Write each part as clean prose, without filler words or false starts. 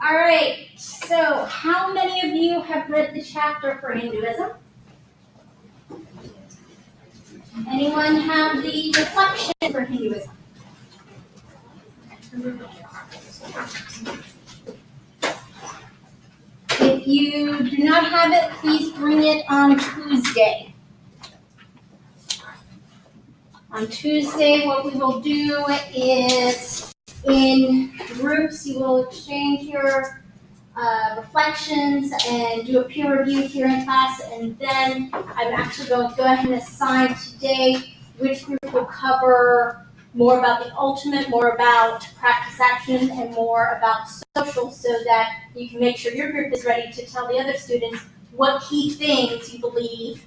All right, so how many of you have read the chapter for Hinduism? Anyone have the reflection for Hinduism? If you do not have it, please bring it on Tuesday. On Tuesday, what we will do is in groups, you will exchange your reflections and do a peer review here in class, and then I'm actually going to go ahead and assign today which group will cover more about the ultimate, more about practice action, and more about social, so that you can make sure your group is ready to tell the other students what key things you believe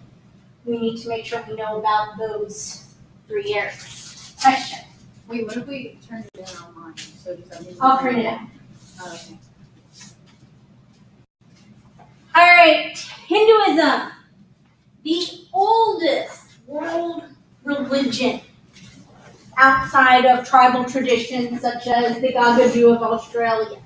we need to make sure we know about those 3 areas. Question? Wait, what if we turn it in online? So does that mean I'll print it out. Oh, okay. All right, Hinduism, the oldest world religion outside of tribal traditions such as the Gagadu of Australia.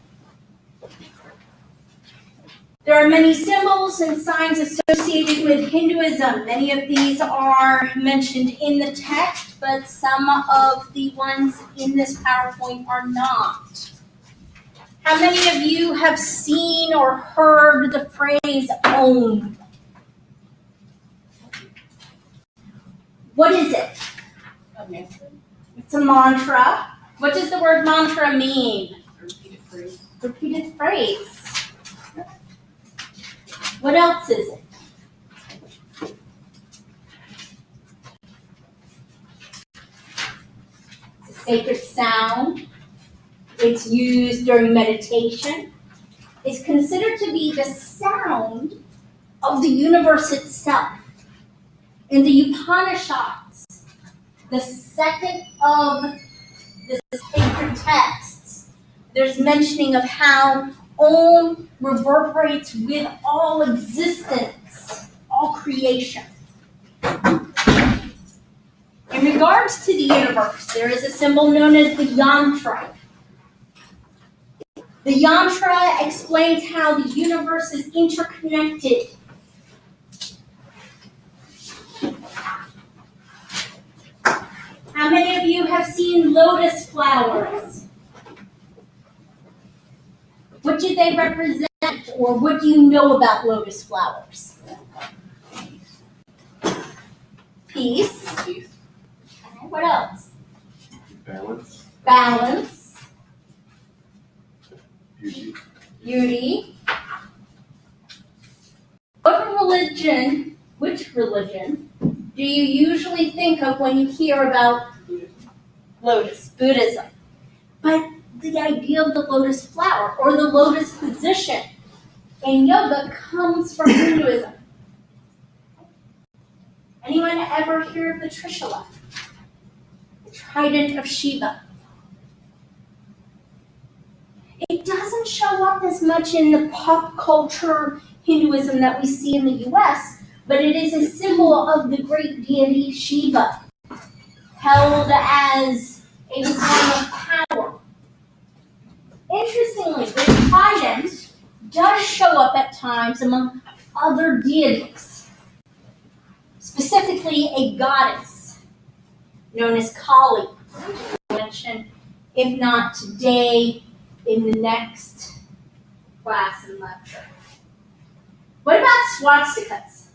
There are many symbols and signs associated with Hinduism. Many of these are mentioned in the text, but some of the ones in this PowerPoint are not. How many of you have seen or heard the phrase Om? What is it? Okay. It's a mantra. What does the word mantra mean? Repeated phrase. Repeated phrase. What else is it? It's a sacred sound. It's used during meditation. It's considered to be the sound of the universe itself. In the Upanishads, the second of the sacred texts, there's mentioning of how Om reverberates with all existence, all creation. In regards to the universe, there is a symbol known as the yantra. The yantra explains how the universe is interconnected. How many of you have seen lotus flowers? What do they represent, or what do you know about lotus flowers? Peace. Peace. Okay, what else? Balance. Balance. Beauty. Beauty. Which religion do you usually think of when you hear about lotus? Buddhism. But the idea of the lotus flower or the lotus position in yoga comes from Hinduism. Anyone ever hear of the Trishula? The trident of Shiva. It doesn't show up as much in the pop culture Hinduism that we see in the US, but it is a symbol of the great deity Shiva, held as a form of power. Interestingly, the trident does show up at times among other deities, specifically a goddess known as Kali, which we'll mention, if not today, in the next class and lecture. What about swastikas?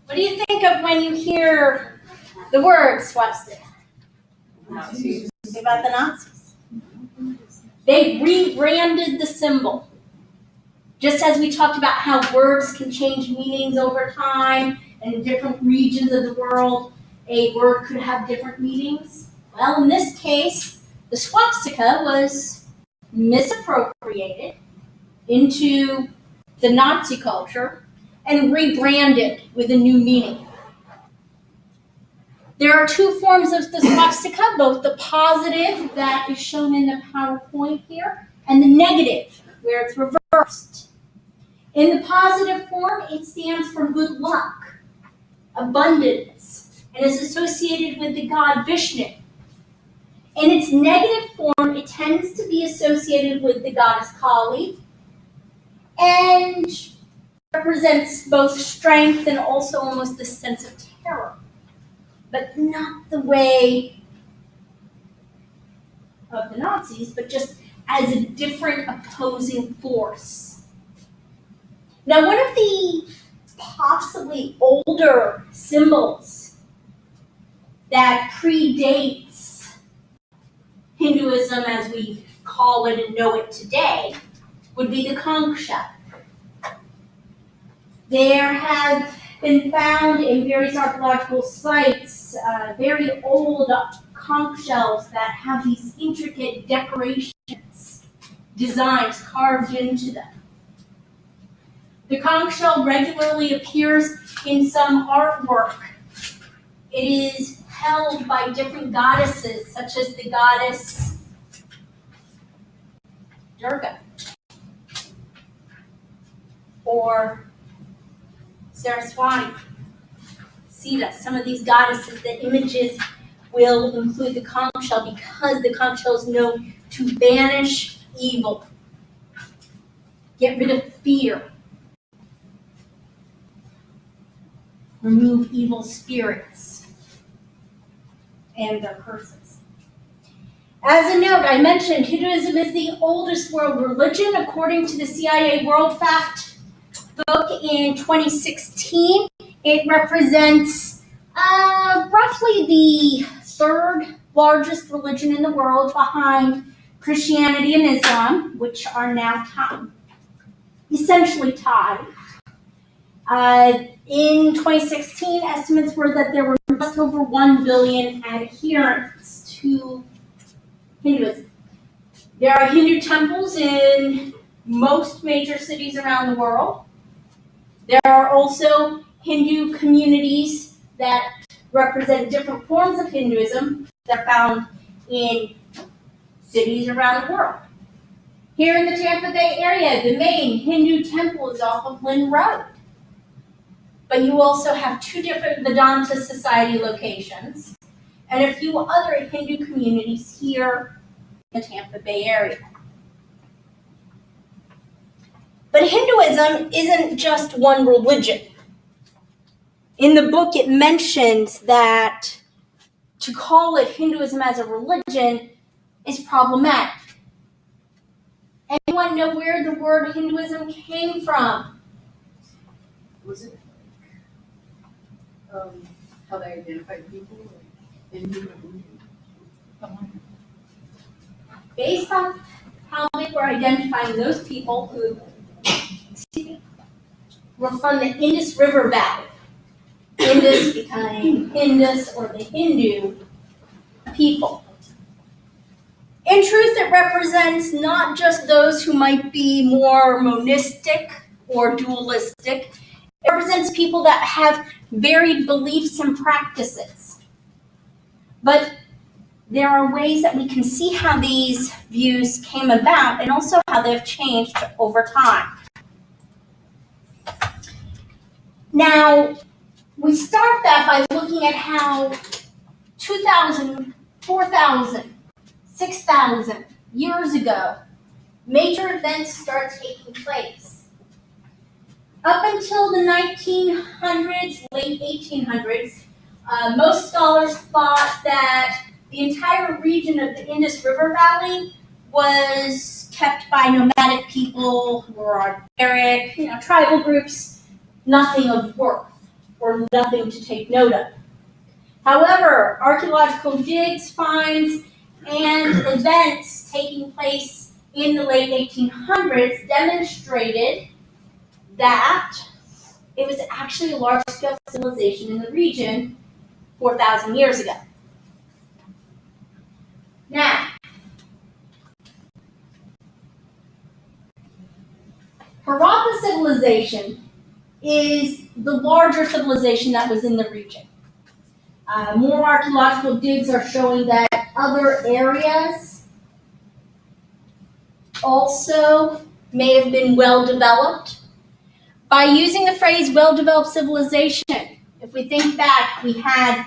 What do you think of when you hear the word swastika? Nazis. Think about the Nazis. They rebranded the symbol. Just as we talked about how words can change meanings over time, and in different regions of the world, a word could have different meanings. Well, in this case, the swastika was misappropriated into the Nazi culture and rebranded with a new meaning. There are two forms of the swastika, both the positive that is shown in the PowerPoint here, and the negative, where it's reversed. In the positive form, it stands for good luck, abundance, and is associated with the god Vishnu. In its negative form, it tends to be associated with the goddess Kali and represents both strength and also almost this sense of terror, but not the way of the Nazis, but just as a different opposing force. Now, one of the possibly older symbols that predates Hinduism as we call it and know it today would be the conch shell. There have been found in various archaeological sites very old conch shells that have these intricate decorations, designs carved into them. The conch shell regularly appears in some artwork. It is held by different goddesses, such as the goddess Durga or Saraswati, Sita. Some of these goddesses, the images will include the conch shell because the conch shell is known to banish evil, get rid of fear, remove evil spirits and their curses. As a note, I mentioned Hinduism is the oldest world religion according to the CIA World Fact book in 2016. It represents roughly the third largest religion in the world behind Christianity and Islam, which are now essentially tied. In 2016, estimates were that there were just over 1 billion adherents to Hinduism. There are Hindu temples in most major cities around the world. There are also Hindu communities that represent different forms of Hinduism that are found in cities around the world. Here in the Tampa Bay area, the main Hindu temple is off of Lynn Road. But you also have two different Vedanta Society locations and a few other Hindu communities here in the Tampa Bay area. But Hinduism isn't just one religion. In the book, it mentions that to call it Hinduism as a religion is problematic. Anyone know where the word Hinduism came from? Was it how they identified people? Based on how they were identifying those people who were from the Indus River Valley. Indus became Hindus or the Hindu people. In truth, it represents not just those who might be more monistic or dualistic. It represents people that have varied beliefs and practices. But there are ways that we can see how these views came about and also how they've changed over time. Now, we start that by looking at how 2,000, 4,000, 6,000 years ago, major events start taking place. Up until the 1900s, late 1800s, most scholars thought that the entire region of the Indus River Valley was kept by nomadic people who were barbaric, tribal groups, nothing of worth or nothing to take note of. However, archaeological digs, finds, and events taking place in the late 1800s demonstrated that it was actually a large-scale civilization in the region 4,000 years ago. Now, Harappa civilization is the larger civilization that was in the region. More archaeological digs are showing that other areas also may have been well developed. By using the phrase well-developed civilization, if we think back, we had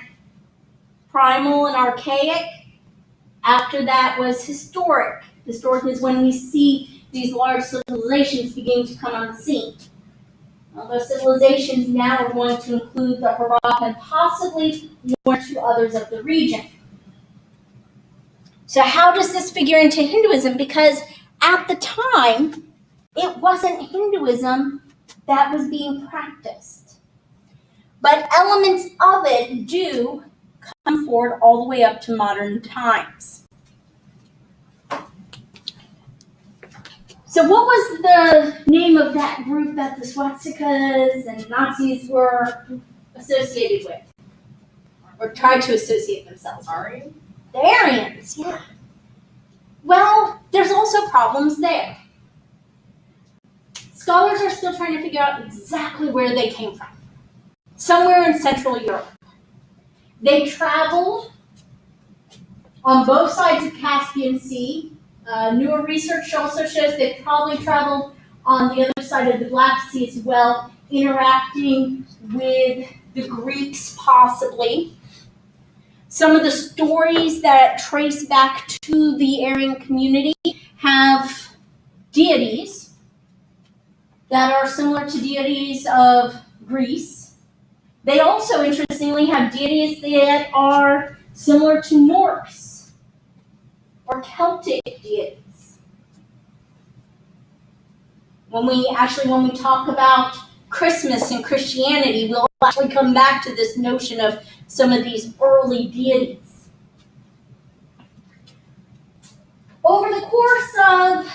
primal and archaic, After that was historic. Historic is when we see these large civilizations beginning to come on the scene. Those civilizations now are going to include the Harappa and possibly one or two others of the region. So how does this figure into Hinduism? Because at the time, it wasn't Hinduism that was being practiced. But elements of it do come forward all the way up to modern times. So what was the name of that group that the swastikas and Nazis were associated with? Or tried to associate themselves with? Aryan? The Aryans, yeah. Well, there's also problems there. Scholars are still trying to figure out exactly where they came from. Somewhere in Central Europe. They traveled on both sides of Caspian Sea. Newer research also shows they probably traveled on the other side of the Black Sea as well, interacting with the Greeks possibly. Some of the stories that trace back to the Aryan community have deities that are similar to deities of Greece. They also, interestingly, have deities that are similar to Norse or Celtic deities. When we talk about Christmas and Christianity, we'll actually come back to this notion of some of these early deities. Over the course of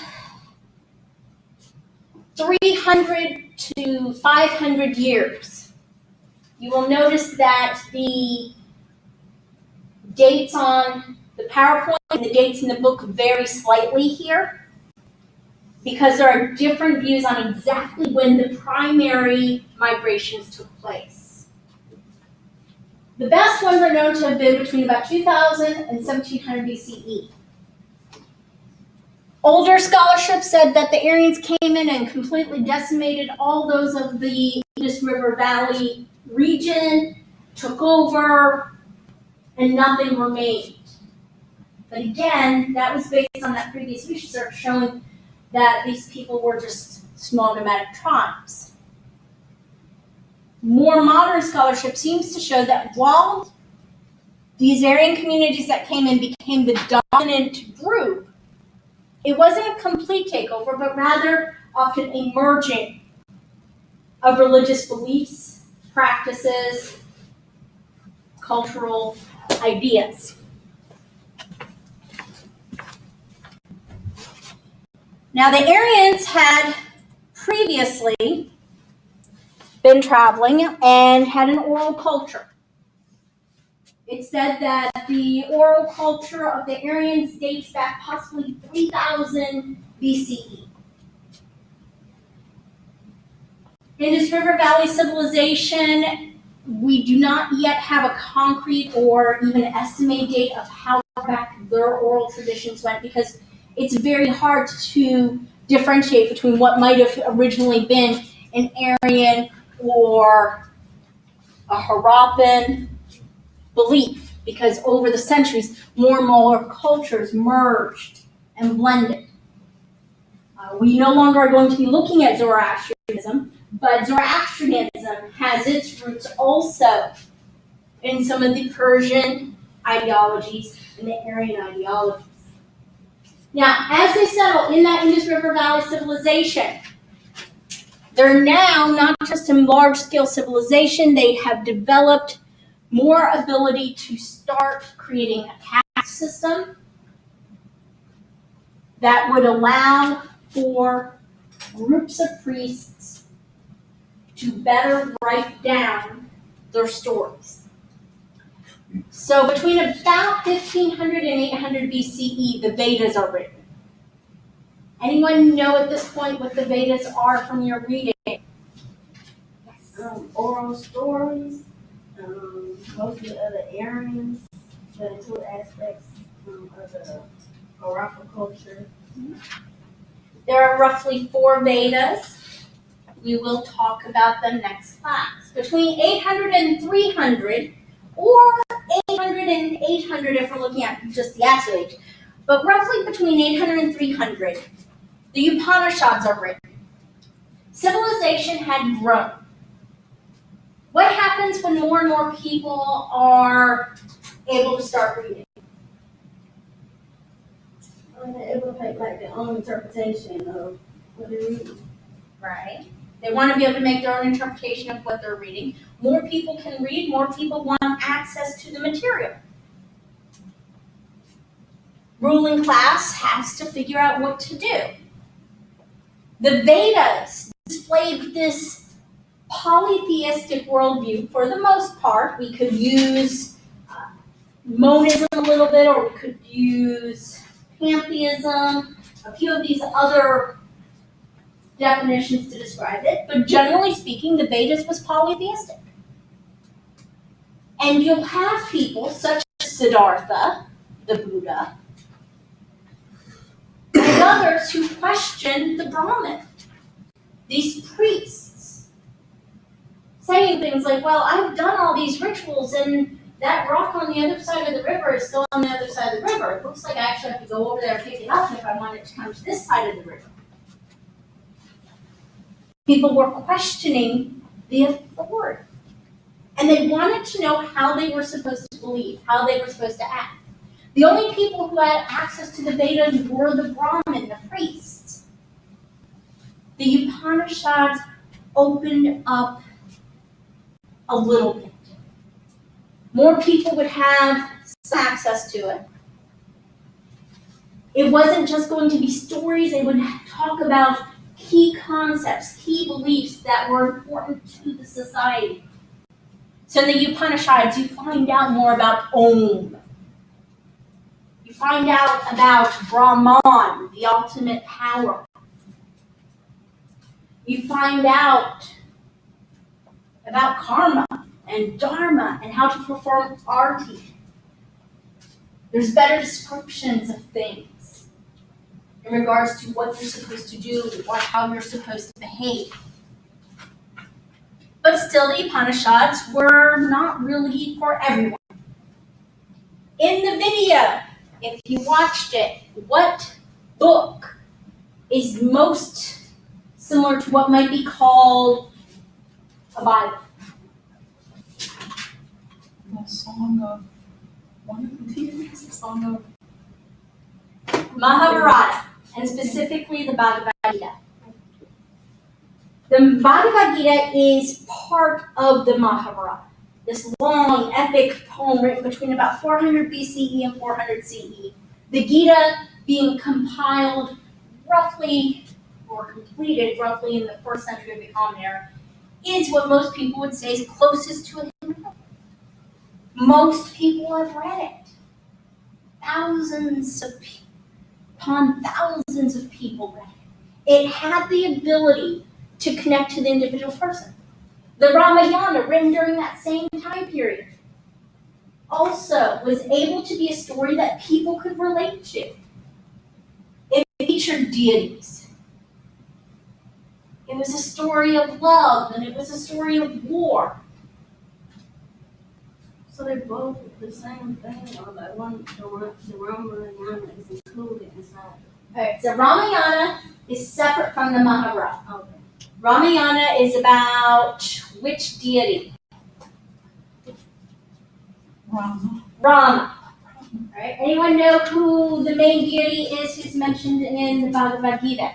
300 to 500 years, you will notice that the dates on the PowerPoint and the dates in the book vary slightly here because there are different views on exactly when the primary migrations took place. The best ones are known to have been between about 2000 and 1700 BCE. Older scholarship said that the Aryans came in and completely decimated all those of the Indus River Valley region, took over, and nothing remained. But again, that was based on that previous research showing that these people were just small nomadic tribes. More modern scholarship seems to show that while these Aryan communities that came in became the dominant group, it wasn't a complete takeover, but rather often a merging of religious beliefs, practices, cultural ideas. Now, the Aryans had previously been traveling and had an oral culture. It said that the oral culture of the Aryans dates back possibly 3000 BCE. Indus River Valley civilization, we do not yet have a concrete or even estimated date of how back their oral traditions went because it's very hard to differentiate between what might have originally been an Aryan or a Harappan belief, because over the centuries, more and more cultures merged and blended. We no longer are going to be looking at Zoroastrianism, but Zoroastrianism has its roots also in some of the Persian ideologies and the Aryan ideologies. Now, as they settle in that Indus River Valley civilization, they're now not just a large-scale civilization, they have developed more ability to start creating a caste system that would allow for groups of priests to better write down their stories. So between about 1500 and 800 BCE, the Vedas are written. Anyone know at this point what the Vedas are from your reading? Yes. Oral stories, mostly of the Aryans, the two aspects of the Harappa culture. There are roughly 4 Vedas. We will talk about them next class. Between 800 and 300, or 800 and 300 if we're looking at just the absolute age, but roughly between 800 and 300, the Upanishads are written. Civilization had grown. What happens when more and more people are able to start reading? They're able to make like their own interpretation of what they're reading. Right? They want to be able to make their own interpretation of what they're reading. More people can read, more people want access to the material. Ruling class has to figure out what to do. The Vedas displayed this polytheistic worldview for the most part. We could use monism a little bit, or we could use pantheism, a few of these other definitions to describe it, but generally speaking, the Vedas was polytheistic. And you'll have people such as Siddhartha, the Buddha, and others who question the Brahman. These priests saying things like, well, I've done all these rituals and that rock on the other side of the river is still on the other side of the river. It looks like I actually have to go over there and pick it up if I want it to come to this side of the river. People were questioning the authority. And they wanted to know how they were supposed to believe, how they were supposed to act. The only people who had access to the Vedas were the Brahmin, the priests. The Upanishads opened up a little bit. More people would have some access to it. It wasn't just going to be stories. They would talk about key concepts, key beliefs that were important to the society. So in the Upanishads, you find out more about Om. You find out about Brahman, the ultimate power. You find out about karma and dharma and how to perform arti. There's better descriptions of things in regards to what you're supposed to do or how you're supposed to behave. But still, the Upanishads were not really for everyone. In the video, if you watched it, what book is most similar to what might be called a Bible? The song of one of the deities, the song of Mahabharata, and specifically the Bhagavad Gita. The Bhagavad Gita is part of the Mahabharata, this long, epic poem written between about 400 BCE and 400 CE. The Gita being compiled roughly, or completed roughly in the 1st century of the Common Era, is what most people would say is closest to a Hindu book. Most people have read it. Upon thousands of people read it. It had the ability to connect to the individual person. The Ramayana, written during that same time period, also was able to be a story that people could relate to. It featured deities. It was a story of love, and it was a story of war. So they're both the same thing, or like the Ramayana is included inside. Alright, so Ramayana is separate from the Mahabharata. Okay. Ramayana is about which deity? Rama. Rama. Right? Anyone know who the main deity is who's mentioned in the Bhagavad Gita?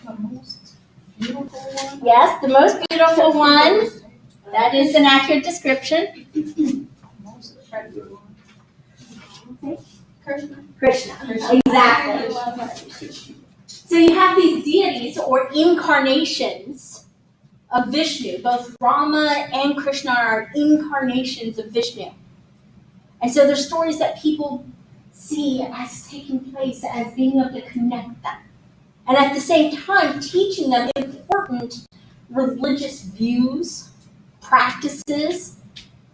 The most beautiful one. Yes, the most beautiful one. That is an accurate description. Most attractive one. Krishna. Exactly. So you have these deities or incarnations of Vishnu. Both Rama and Krishna are incarnations of Vishnu. And so there's stories that people see as taking place, as being able to connect them. And at the same time, teaching them important religious views, practices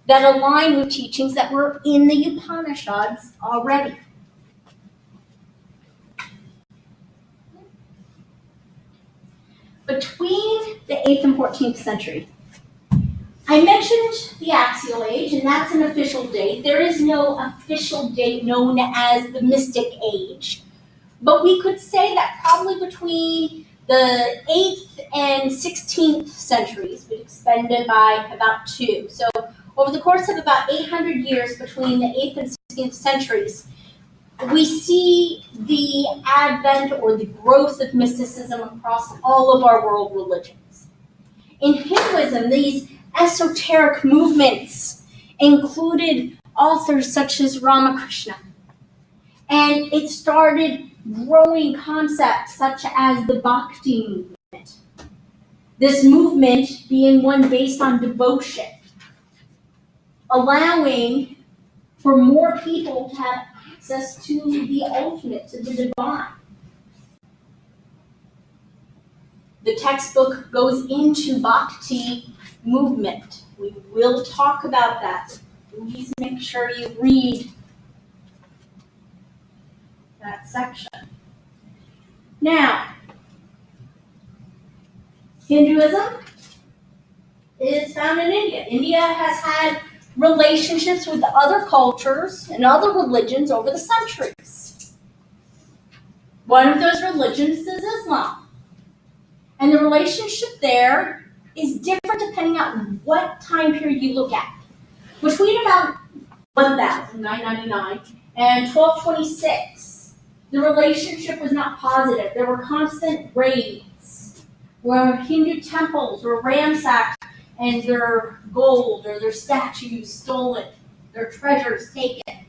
that align with teachings that were in the Upanishads already. Between the 8th and 14th century, I mentioned the axial age, and that's an official date. There is no official date known as the Mystic Age, but we could say that probably between the 8th and 16th centuries, we expanded by about 2. So over the course of about 800 years between the 8th and 16th centuries, we see the advent or the growth of mysticism across all of our world religions. In Hinduism, these esoteric movements included authors such as Ramakrishna, and it started growing concepts such as the Bhakti movement. This movement being one based on devotion, allowing for more people to have access to the ultimate, to the divine. The textbook goes into Bhakti movement. We will talk about that. Please make sure you read that section. Now, Hinduism is found in India. India has had relationships with other cultures and other religions over the centuries. One of those religions is Islam. And the relationship there is different depending on what time period you look at. Between about 1999 and 1226, the relationship was not positive. There were constant raids where Hindu temples were ransacked and their gold or their statues stolen, their treasures taken.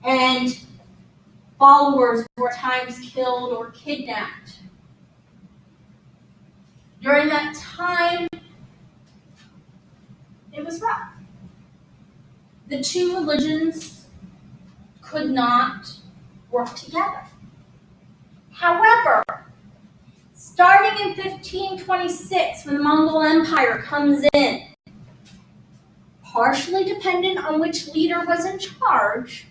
And followers were at times killed or kidnapped. During that time, it was rough. The two religions could not work together. However, starting in 1526, when the Mongol Empire comes in, partially dependent on which leader was in charge,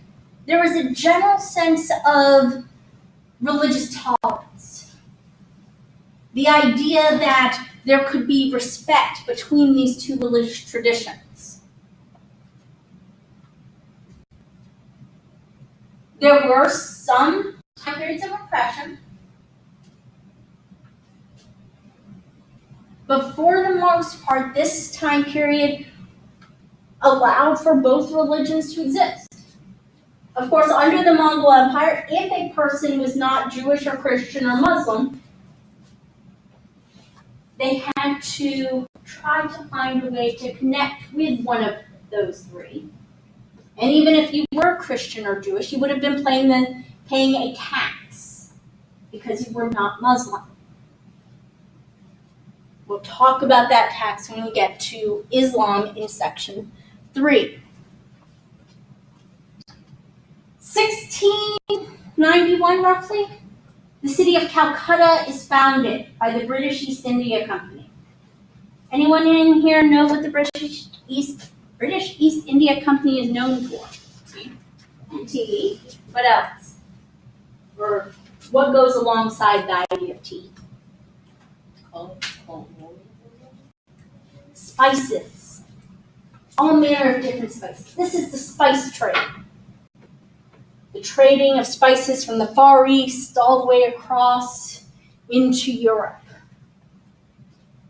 there was a general sense of religious tolerance. The idea that there could be respect between these two religious traditions. There were some time periods of oppression, but for the most part, this time period allowed for both religions to exist. Of course, under the Mongol Empire, if a person was not Jewish or Christian or Muslim, they had to try to find a way to connect with one of those three. And even if you were Christian or Jewish, you would have been paying a tax because you were not Muslim. We'll talk about that tax when we get to Islam in section 3. 1691, roughly, the city of Calcutta is founded by the British East India Company. Anyone in here know what the British East India Company is known for? Tea. What else? Or what goes alongside the idea of tea? Spices. All manner of different spices. This is the spice trade. The trading of spices from the Far East all the way across into Europe.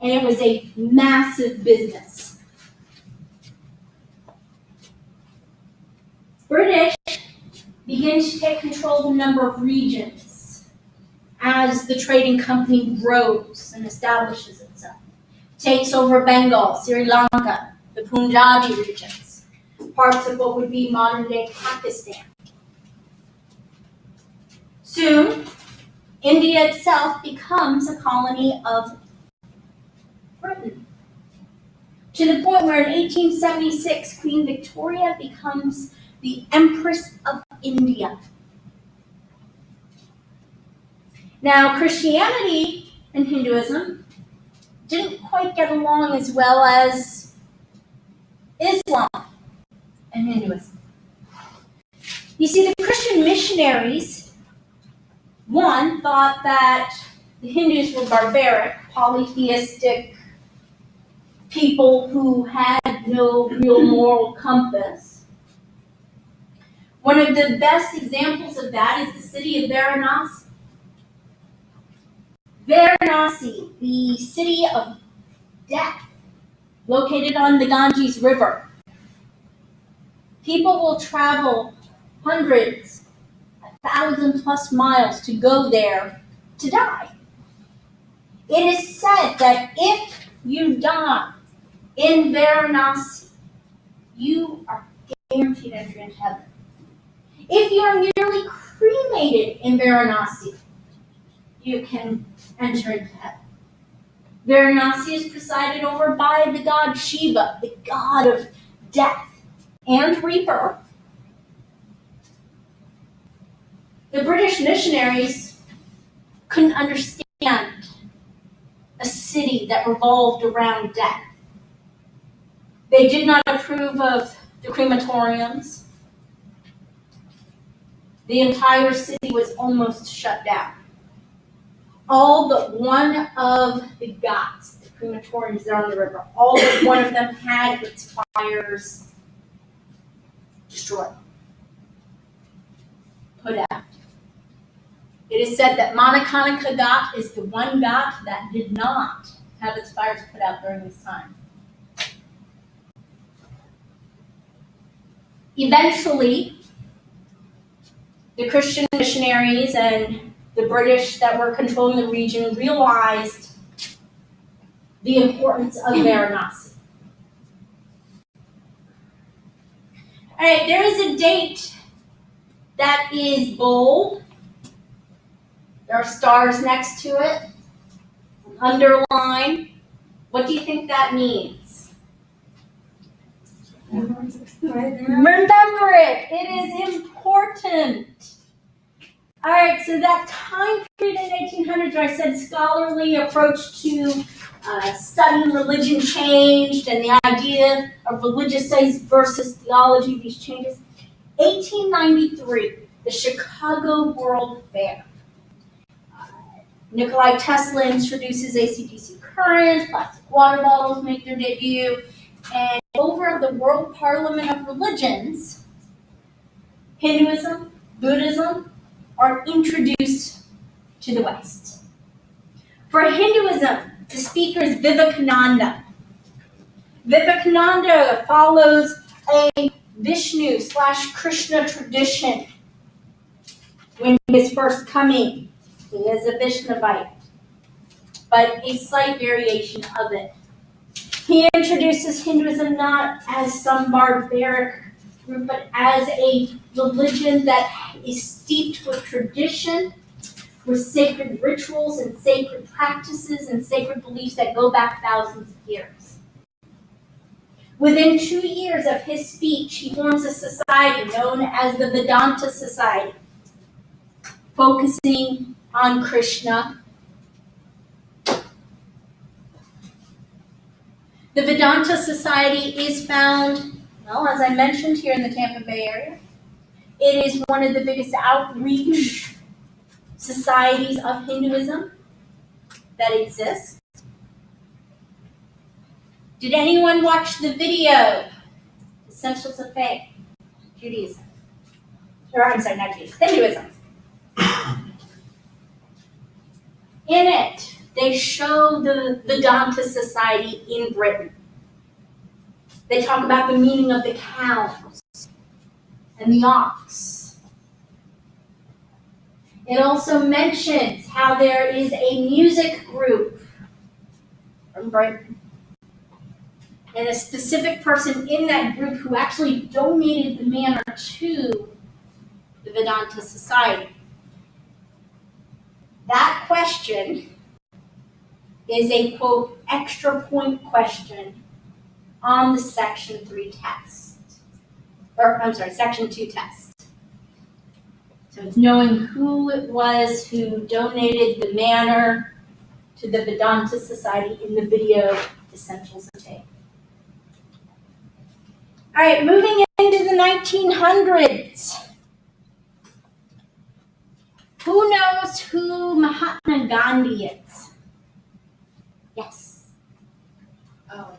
And it was a massive business. British began to take control of a number of regions as the trading company grows and establishes itself. Takes over Bengal, Sri Lanka, the Punjabi regions, parts of what would be modern-day Pakistan. Soon, India itself becomes a colony of Britain. To the point where in 1876, Queen Victoria becomes the Empress of India. Now, Christianity and Hinduism didn't quite get along as well as Islam and Hinduism. You see, the Christian missionaries, one, thought that the Hindus were barbaric, polytheistic people who had no real moral compass. One of the best examples of that is the city of Varanasi. Varanasi, the city of death, located on the Ganges River. People will travel hundreds, 1,000 plus miles to go there to die. It is said that if you die in Varanasi, you are guaranteed entry into heaven. If you are merely cremated in Varanasi, you can enter into heaven. Varanasi is presided over by the god Shiva, the god of death and rebirth. The British missionaries couldn't understand a city that revolved around death. They did not approve of the crematoriums. The entire city was almost shut down. All but one of the ghats, the crematoriums there on the river, all but one of them had its fires destroyed, put out. It is said that Manakanika Ghat is the one ghat that did not have its fires put out during this time. Eventually, the Christian missionaries and the British that were controlling the region realized the importance of Varanasi. All right, there is a date that is bold. There are stars next to it, underline. What do you think that means? Remember it. It is important. All right, so that time period in 1800s where I said scholarly approach to studying religion changed and the idea of religious studies versus theology, these changes. 1893, the Chicago World Fair. Nikola Tesla introduces AC/DC current, plastic water bottles make their debut, and over the World Parliament of Religions, Hinduism, Buddhism are introduced to the West. For Hinduism, the speaker is Vivekananda. Vivekananda follows a Vishnu/Krishna tradition when he is first coming. He is a Vishnavite, but a slight variation of it. He introduces Hinduism not as some barbaric group, but as a religion that is steeped with tradition, with sacred rituals and sacred practices and sacred beliefs that go back thousands of years. Within 2 years of his speech, he forms a society known as the Vedanta Society, focusing on Krishna. The Vedanta Society is found, well, as I mentioned, here in the Tampa Bay area. It is one of the biggest outreach societies of Hinduism that exists. Did anyone watch the video, Essentials of Faith, Judaism? Or, I'm sorry, not Judaism, Hinduism. In it, they show the Vedanta Society in Britain. They talk about the meaning of the cows and the ox. It also mentions how there is a music group from Britain and a specific person in that group who actually donated the manor to the Vedanta Society. That question is a, quote, extra point question on the Section 3 test. Or, I'm sorry, Section 2 test. So it's knowing who it was who donated the manor to the Vedanta Society in the video Essentials of Faith. All right, moving into the 1900s. Who knows who Mahatma Gandhi is? Yes.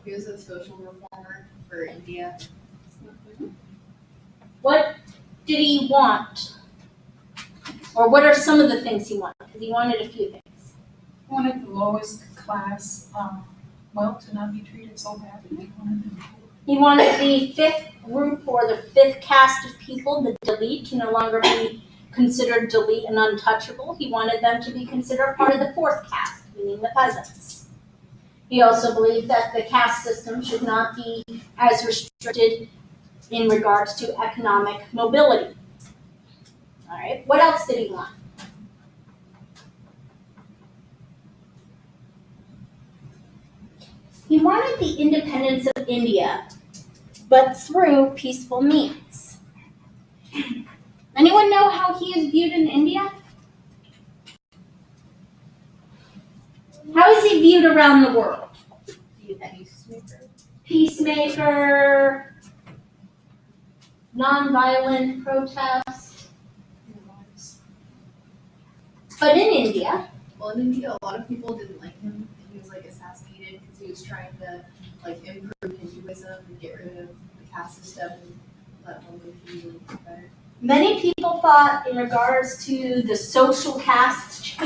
He was a social reformer for India. What did he want? Or what are some of the things he wanted? Because he wanted a few things. He wanted the lowest class, to not be treated so badly. He wanted the fifth group or the fifth caste of people, the Dalit, to no longer be considered Dalit and untouchable. He wanted them to be considered part of the fourth caste, meaning the peasants. He also believed that the caste system should not be as restricted in regards to economic mobility. All right, what else did he want? He wanted the independence of India, but through peaceful means. Anyone know how he is viewed in India? How is he viewed around the world? Peacemaker, nonviolent protest. But in India, Well, in India, a lot of people didn't like him. He was assassinated because he was trying to improve Hinduism and get rid of the caste system and let women be better. many people thought in regards to the social caste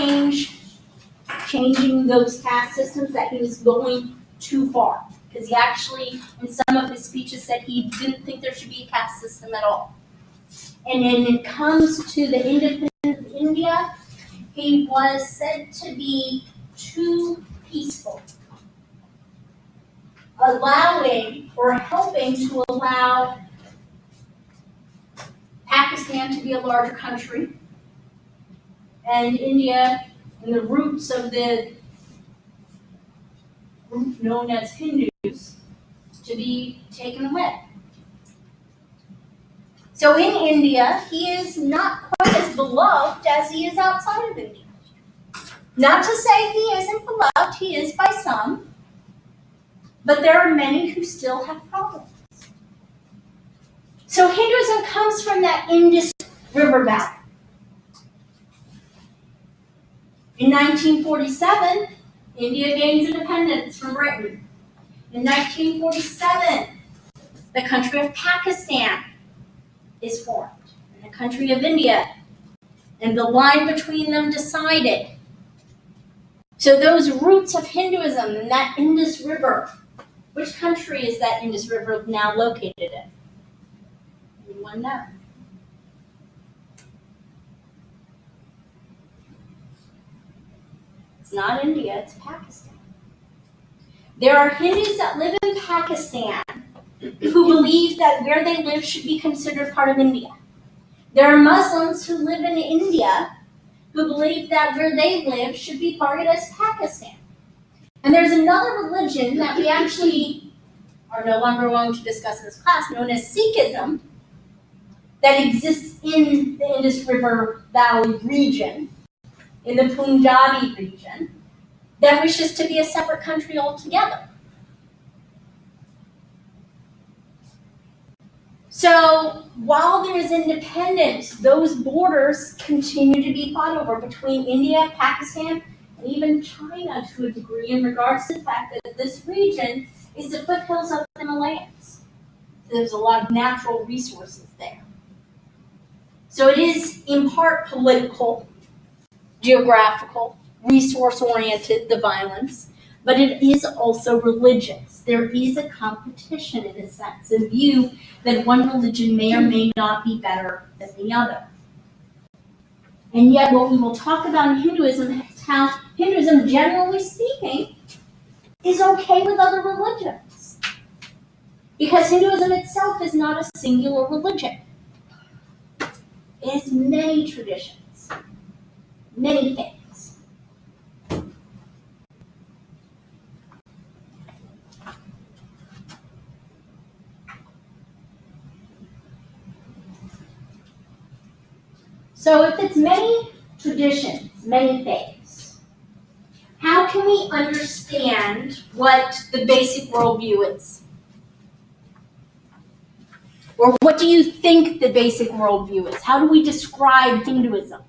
changing those caste systems, that he was going too far. Because he actually, in some of his speeches, said he didn't think there should be a caste system at all. And when it comes to the independence of India, he was said to be too peaceful, allowing or helping to allow Pakistan to be a larger country, and India and the roots of the group known as Hindus to be taken away. So in India, he is not quite as beloved as he is outside of India. Not to say he isn't beloved, he is by some, but there are many who still have problems. So Hinduism comes from that Indus River valley. In 1947, India gains independence from Britain. In 1947, the country of Pakistan is formed, and the country of India, and the line between them decided. So those roots of Hinduism and that Indus River, which country is that Indus River now located in? Anyone know? It's not India, it's Pakistan. There are Hindus that live in Pakistan who believe that where they live should be considered part of India. There are Muslims who live in India who believe that where they live should be targeted as Pakistan. And there's another religion that we actually are no longer going to discuss in this class, known as Sikhism, that exists in the Indus River Valley region, in the Punjabi region, that wishes to be a separate country altogether. So while there is independence, those borders continue to be fought over between India, Pakistan, and even China to a degree in regards to the fact that this region is the foothills of the Himalayas. So there's a lot of natural resources there. So it is in part political, geographical, resource-oriented, the violence, but it is also religious. There is a competition in a sense, a view that one religion may or may not be better than the other. And yet what we will talk about in Hinduism is how Hinduism, generally speaking, is okay with other religions. Because Hinduism itself is not a singular religion. It has many traditions, many things. So if it's many traditions, many things, how can we understand what the basic worldview is? Or what do you think the basic worldview is? How do we describe Hinduism?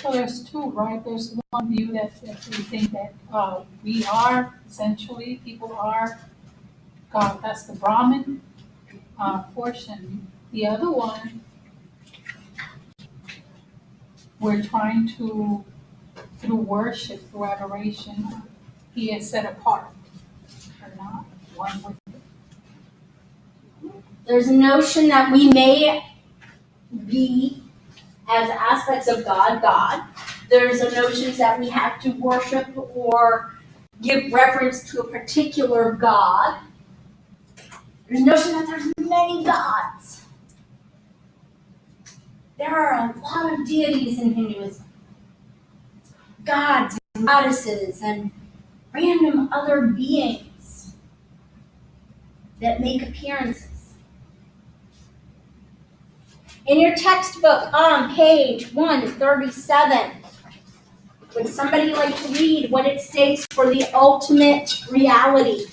Well, there's two, right? There's one view that we think that we are essentially, people are God. That's the Brahmin portion. The other one, we're trying to, through worship, through adoration, he is set apart. We're not one with. There's a notion that we may be, as aspects of God. There's a notion that we have to worship or give reverence to a particular God. There's a notion that there's many gods. There are a lot of deities in Hinduism. Gods and goddesses and random other beings that make appearances. In your textbook on page 137, would somebody like to read what it states for the ultimate reality?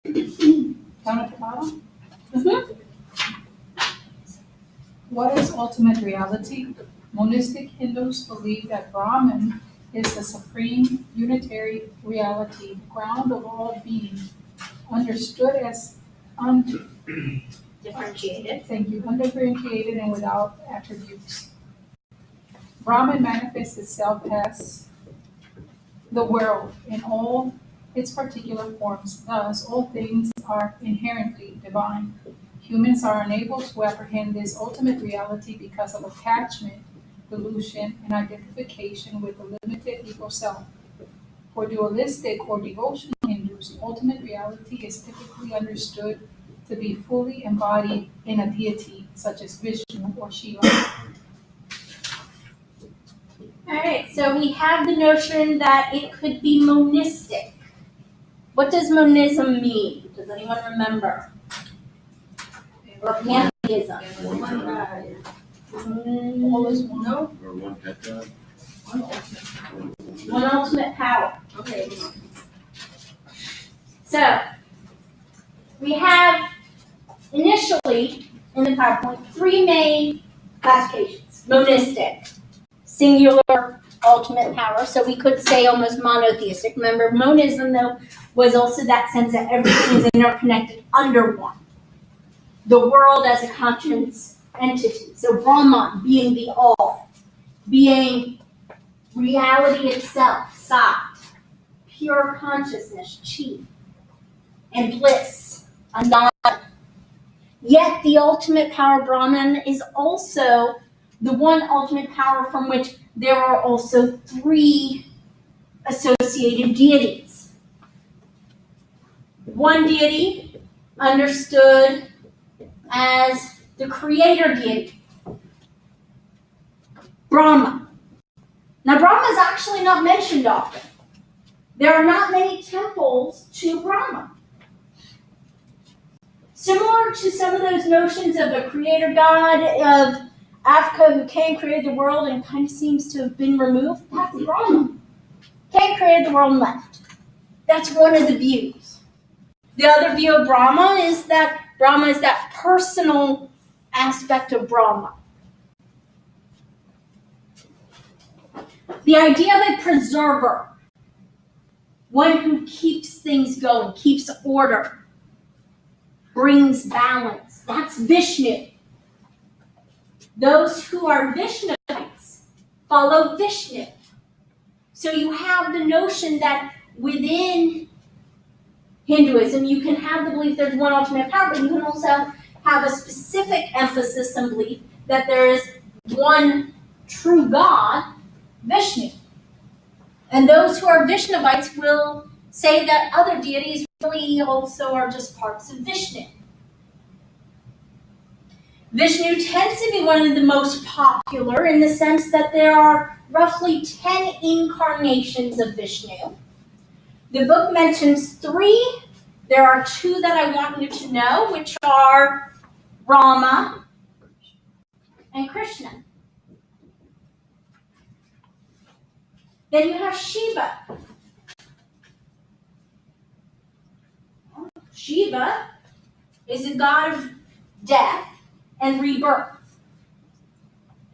Down at the bottom? Mm-hmm. What is ultimate reality? Monistic Hindus believe that Brahman is the supreme unitary reality, the ground of all being, understood as Differentiated. undifferentiated and without attributes. Brahman manifests itself as the world in all its particular forms. Thus, all things are inherently divine. Humans are unable to apprehend this ultimate reality because of attachment, delusion, and identification with the limited ego self. For dualistic or devotional Hindus, ultimate reality is typically understood to be fully embodied in a deity such as Vishnu or Shiva. Alright, so we have the notion that it could be monistic. What does monism mean? Does anyone remember? Or pantheism? One God. All is one. No? Or one head God? One ultimate power. Okay. So, we have initially in the PowerPoint 3 main classifications. Monistic, singular, ultimate power. So we could say almost monotheistic. Remember, monism, though, was also that sense that everything is interconnected under one. The world as a conscious entity. So Brahman being the all, being reality itself, Sat, pure consciousness, Chi, and bliss, Ananda. Yet the ultimate power, Brahman, is also the one ultimate power from which there are also 3 associated deities. One deity understood as the creator deity, Brahma. Now, Brahma is actually not mentioned often. There are not many temples to Brahma. Similar to some of those notions of a creator god of Africa who came, created the world, and kind of seems to have been removed, that's Brahma. Came, created the world, and left. That's one of the views. The other view of Brahma is that Brahma is that personal aspect of Brahma. The idea of a preserver, one who keeps things going, keeps order, brings balance. That's Vishnu. Those who are Vishnuites follow Vishnu. So you have the notion that within Hinduism, you can have the belief there's one ultimate power, but you can also have a specific emphasis and belief that there is one true God, Vishnu. And those who are Vishnuites will say that other deities really also are just parts of Vishnu. Vishnu tends to be one of the most popular in the sense that there are roughly 10 incarnations of Vishnu. The book mentions 3. There are 2 that I want you to know, which are Rama and Krishna. Then you have Shiva. Shiva is a god of death and rebirth.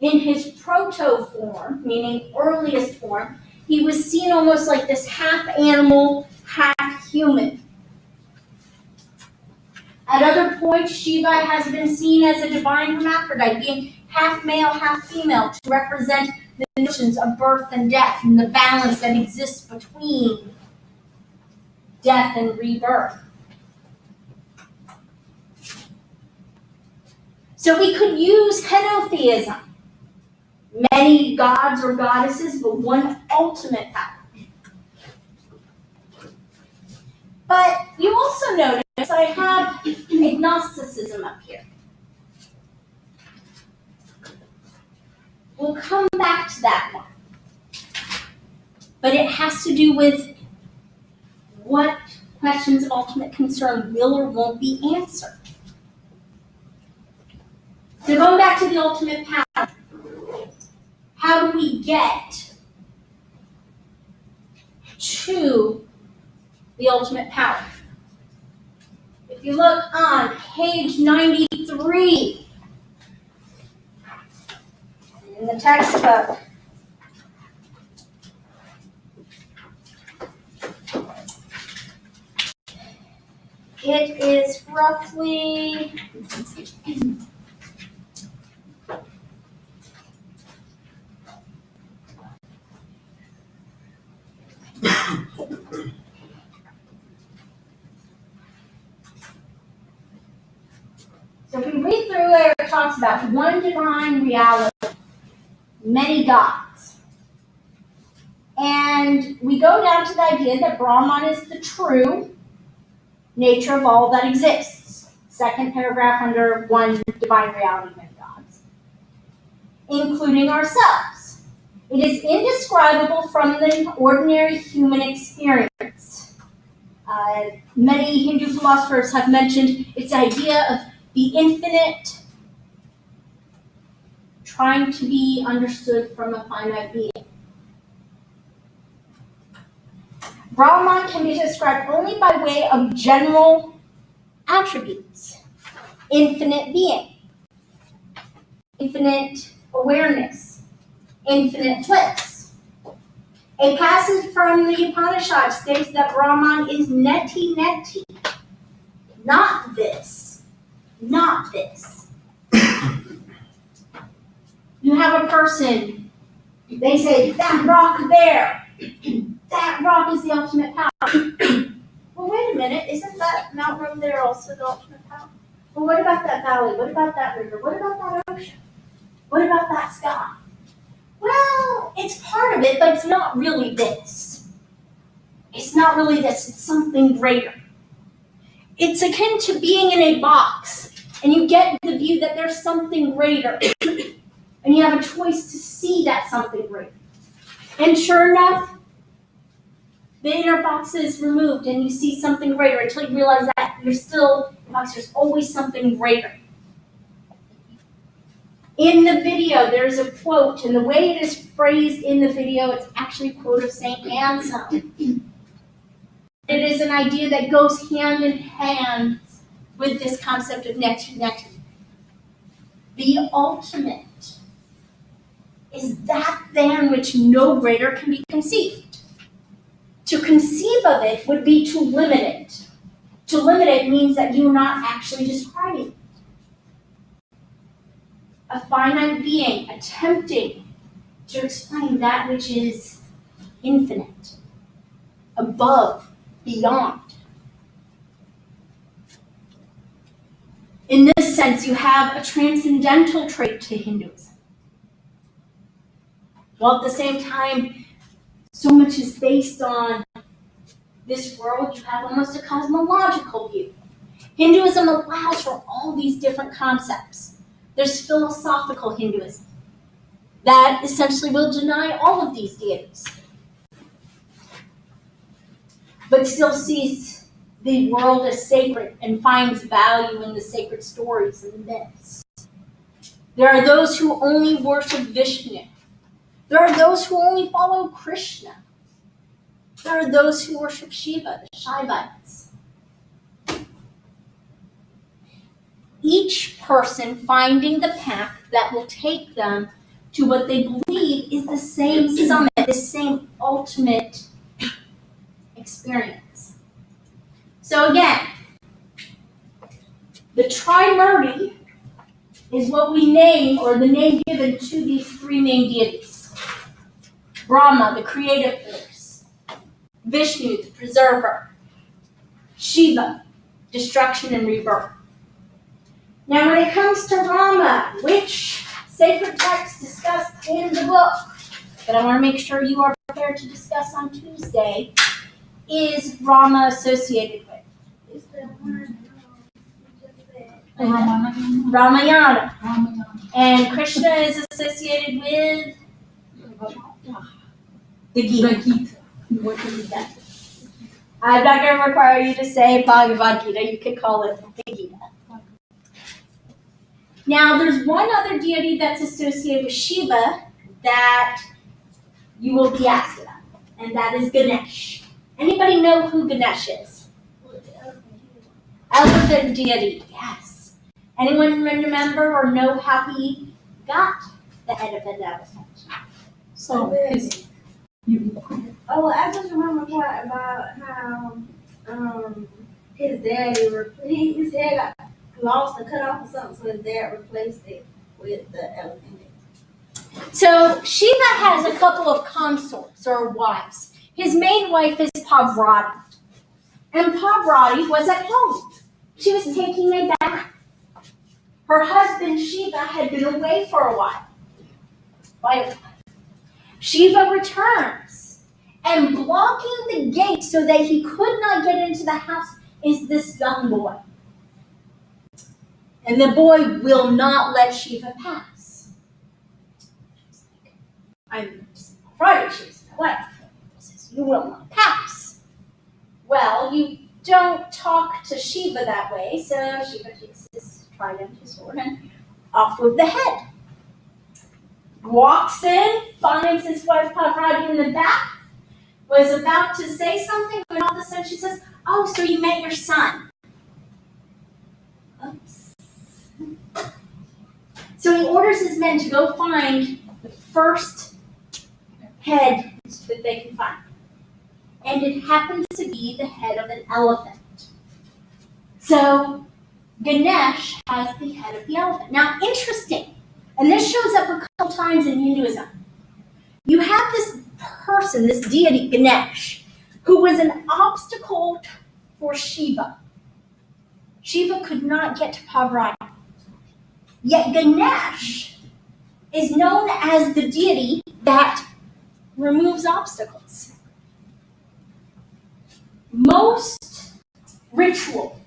In his proto form, meaning earliest form, he was seen almost like this half animal, half human. At other points, Shiva has been seen as a divine hermaphrodite, being half male, half female, to represent the notions of birth and death and the balance that exists between death and rebirth. So we could use henotheism. Many gods or goddesses, but one ultimate power. But you also notice I have agnosticism up here. We'll come back to that one. But it has to do with what questions of ultimate concern will or won't be answered. So going back to the ultimate power, how do we get to the ultimate power? If you look on page 93 in the textbook, it is roughly so if we read through where it talks about one divine reality, many gods. And we go down to the idea that Brahman is the true nature of all that exists. Second paragraph under one divine reality, many gods, including ourselves. It is indescribable from the ordinary human experience. Many Hindu philosophers have mentioned its idea of the infinite trying to be understood from a finite being. Brahman can be described only by way of general attributes. Infinite being, infinite awareness, infinite bliss. A passage from the Upanishad states that Brahman is neti neti, not this, not this. You have a person, they say, that rock there, that rock is the ultimate power. Well, wait a minute, isn't that mountain there also the ultimate power? Well, what about that valley? What about that river? What about that ocean? What about that sky? Well, it's part of it, but it's not really this. It's not really this, it's something greater. It's akin to being in a box, and you get the view that there's something greater, and you have a choice to see that something greater. And sure enough, the inner box is removed, and you see something greater until you realize that you're still in the box, there's always something greater. In the video, there's a quote, and the way it is phrased in the video, it's actually a quote of St. Anselm. It is an idea that goes hand in hand with this concept of neti neti. The ultimate is that than which no greater can be conceived. To conceive of it would be to limit it. To limit it means that you're not actually describing it. A finite being attempting to explain that which is infinite, above, beyond. In this sense, you have a transcendental trait to Hinduism. While at the same time, so much is based on this world, you have almost a cosmological view. Hinduism allows for all these different concepts. There's philosophical Hinduism that essentially will deny all of these deities, but still sees the world as sacred and finds value in the sacred stories and myths. There are those who only worship Vishnu. There are those who only follow Krishna. There are those who worship Shiva, the Shaivites. Each person finding the path that will take them to what they believe is the same summit, the same ultimate experience. So again, the Trimurti is what we name, or the name given to these three main deities. Brahma, the creative force. Vishnu, the preserver. Shiva, destruction and rebirth. Now when it comes to Rama, which sacred text discussed in the book that I want to make sure you are prepared to discuss on Tuesday, is Rama associated with? It's the one, you just said. The Ramayana. Ramayana. And Krishna is associated with the Gita. What is that? I'm not going to require you to say Bhagavad Gita. You can call it the Gita. Now, there's one other deity that's associated with Shiva that you will be asked about, and that is Ganesh. Anybody know who Ganesh is? Elephant deity, yes. Anyone remember or know how he got the head of an elephant? So his, Oh, I just remember part about how his daddy his head got lost or cut off or something, so his dad replaced it with the elephant. So Shiva has a couple of consorts or wives. His main wife is Parvati. And Parvati was at home. She was taking a bath. Her husband Shiva had been away for a while. Shiva returns, and blocking the gate so that he could not get into the house is this young boy. And the boy will not let Shiva pass. I'm Friday, she's my wife. He says, you will not pass. Well, you don't talk to Shiva that way, so Shiva takes his trident, his sword, and off with the head. Walks in, finds his wife Parvati in the back, was about to say something, but all of a sudden she says, oh, so you met your son. Oops. So he orders his men to go find the first head that they can find. And it happens to be the head of an elephant. So Ganesh has the head of the elephant. Now, interesting, and this shows up a couple times in Hinduism. You have this person, this deity, Ganesh, who was an obstacle for Shiva. Shiva could not get to Parvati. Yet Ganesh is known as the deity that removes obstacles. Most ritual,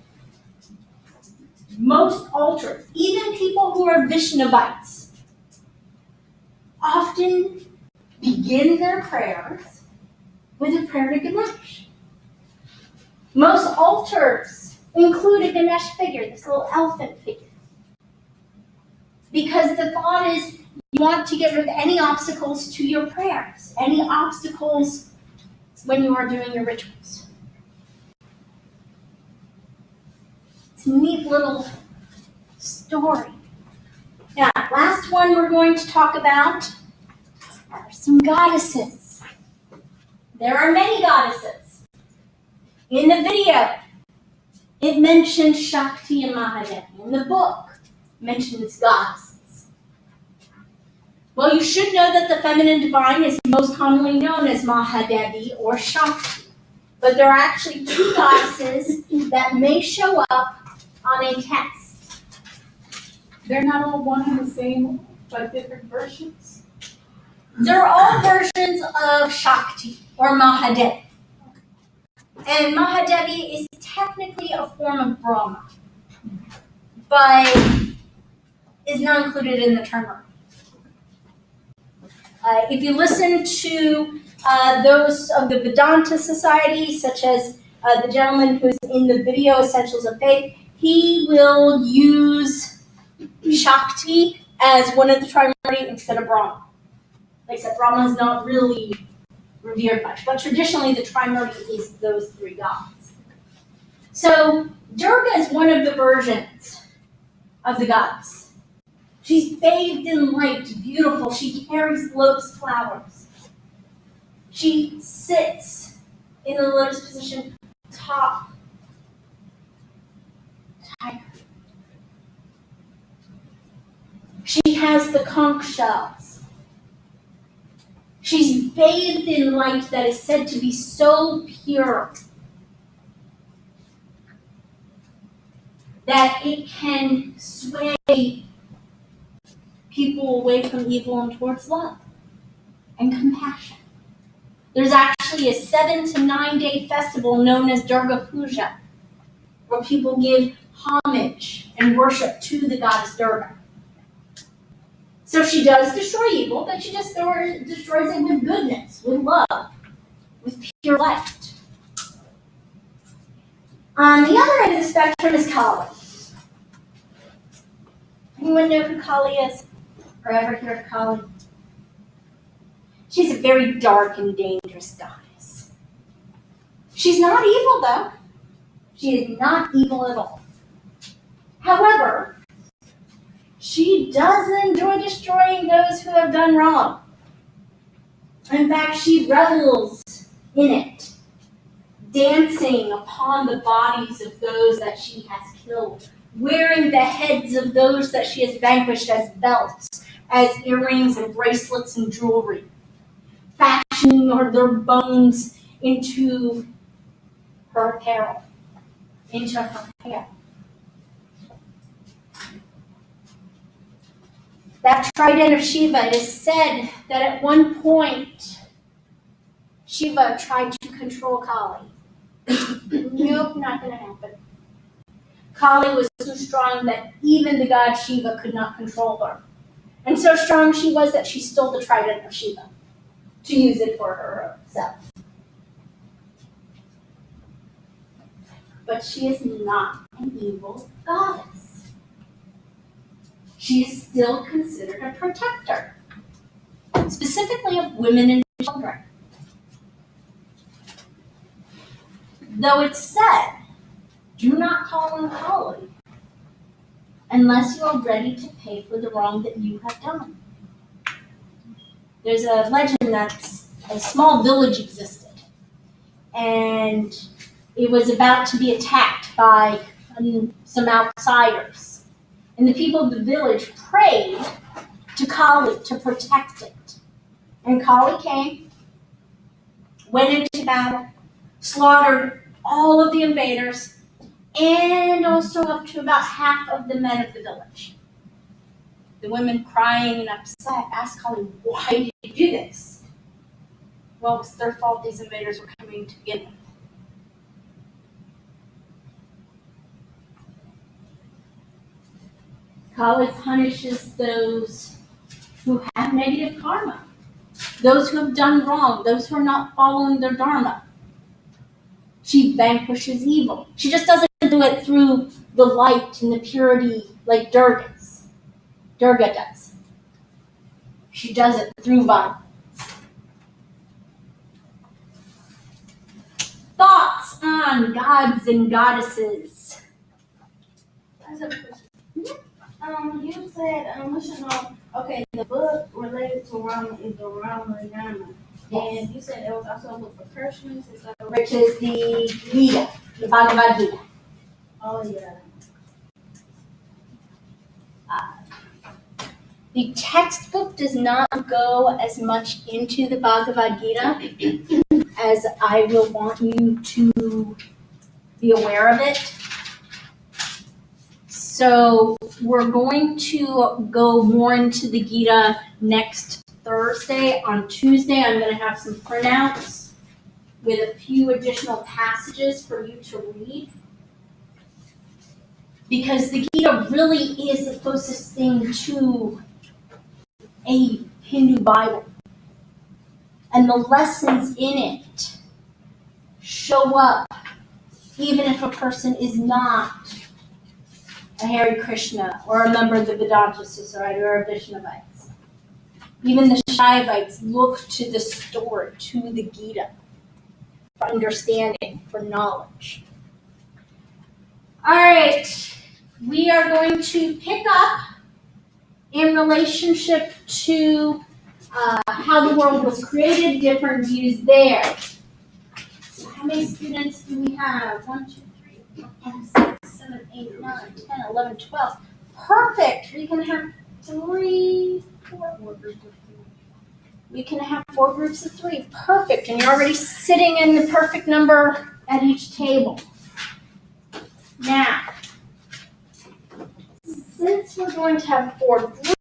most altars, even people who are Vaishnavites, often begin their prayers with a prayer to Ganesh. Most altars include a Ganesh figure, this little elephant figure. Because the thought is you want to get rid of any obstacles to your prayers, any obstacles when you are doing your rituals. It's a neat little story. Now, last one we're going to talk about are some goddesses. There are many goddesses. In the video, it mentions Shakti and Mahadevi. In the book, it mentions goddesses. Well, you should know that the feminine divine is most commonly known as Mahadevi or Shakti. But there are actually two goddesses that may show up on a text. they're not all one and the same, but different versions. They're all versions of Shakti or Mahadevi. And Mahadevi is technically a form of Brahma, but is not included in the term. If you listen to those of the Vedanta Society, such as the gentleman who's in the video Essentials of Faith, he will use Shakti as one of the Trimurti instead of Brahma. Except Brahma is not really revered much, but traditionally the Trimurti is those three gods. So Durga is one of the versions of the goddess. She's She's bathed in light, beautiful. She carries lotus flowers. She sits in the lotus position, top tiger. She has the conch shells. She's bathed in light that is said to be so pure that it can sway people away from evil and towards love and compassion. There's actually a 7 to 9 day festival known as Durga Puja, where people give homage and worship to the goddess Durga. So she does destroy evil, but she just destroys it with goodness, with love, with pure light. On the other end of the spectrum is Kali. Anyone know who Kali is? Or ever hear of Kali? She's a very dark and dangerous goddess. She's not evil, though. She is not evil at all. However, she does enjoy destroying those who have done wrong. In fact, she revels in it, dancing upon the bodies of those that she has killed, wearing the heads of those that she has vanquished as belts, as earrings and bracelets and jewelry, fashioning their bones into her apparel, into her hair. That trident of Shiva, it is said that at one point Shiva tried to control Kali. Nope, not going to happen. Kali was so strong that even the god Shiva could not control her. And so strong she was that she stole the trident of Shiva to use it for herself. But she is not an evil goddess. She is still considered a protector, specifically of women and children. Though it's said, do not call on Kali unless you are ready to pay for the wrong that you have done. There's a legend that a small village existed, and it was about to be attacked by some outsiders. And the people of the village prayed to Kali to protect it. And Kali came, went into battle, slaughtered all of the invaders, and also up to about half of the men of the village. The women, crying and upset, asked Kali, why did you do this? Well, it was their fault these invaders were coming to begin with. Kali punishes those who have negative karma, those who have done wrong, those who are not following their dharma. She vanquishes evil. She just doesn't do it through the light and the purity like Durga does. She does it through violence. Thoughts on gods and goddesses? I have a question. You said we should know. Okay, the book related to Rama is the Ramayana, and you said there was also a book for Krishnas. Is that Which is the Gita, the Bhagavad Gita. Oh yeah. The textbook does not go as much into the Bhagavad Gita as I will want you to be aware of it. So we're going to go more into the Gita next Thursday. On Tuesday, I'm going to have some printouts with a few additional passages for you to read. Because the Gita really is the closest thing to a Hindu Bible. And the lessons in it show up even if a person is not a Hare Krishna or a member of the Vedanta Society or a Vaishnavites. Even the Shaivites look to the story, to the Gita, for understanding, for knowledge. All right, we are going to pick up in relationship to how the world was created, different views there. So how many students do we have? 1, 2, 3, 4, 5, 6, 7, 8, 9, 10, 11, 12. Perfect. We can have 3, 4. We can have 4 groups of 3. Perfect. And you're already sitting in the perfect number at each table. Now, since we're going to have 4 groups,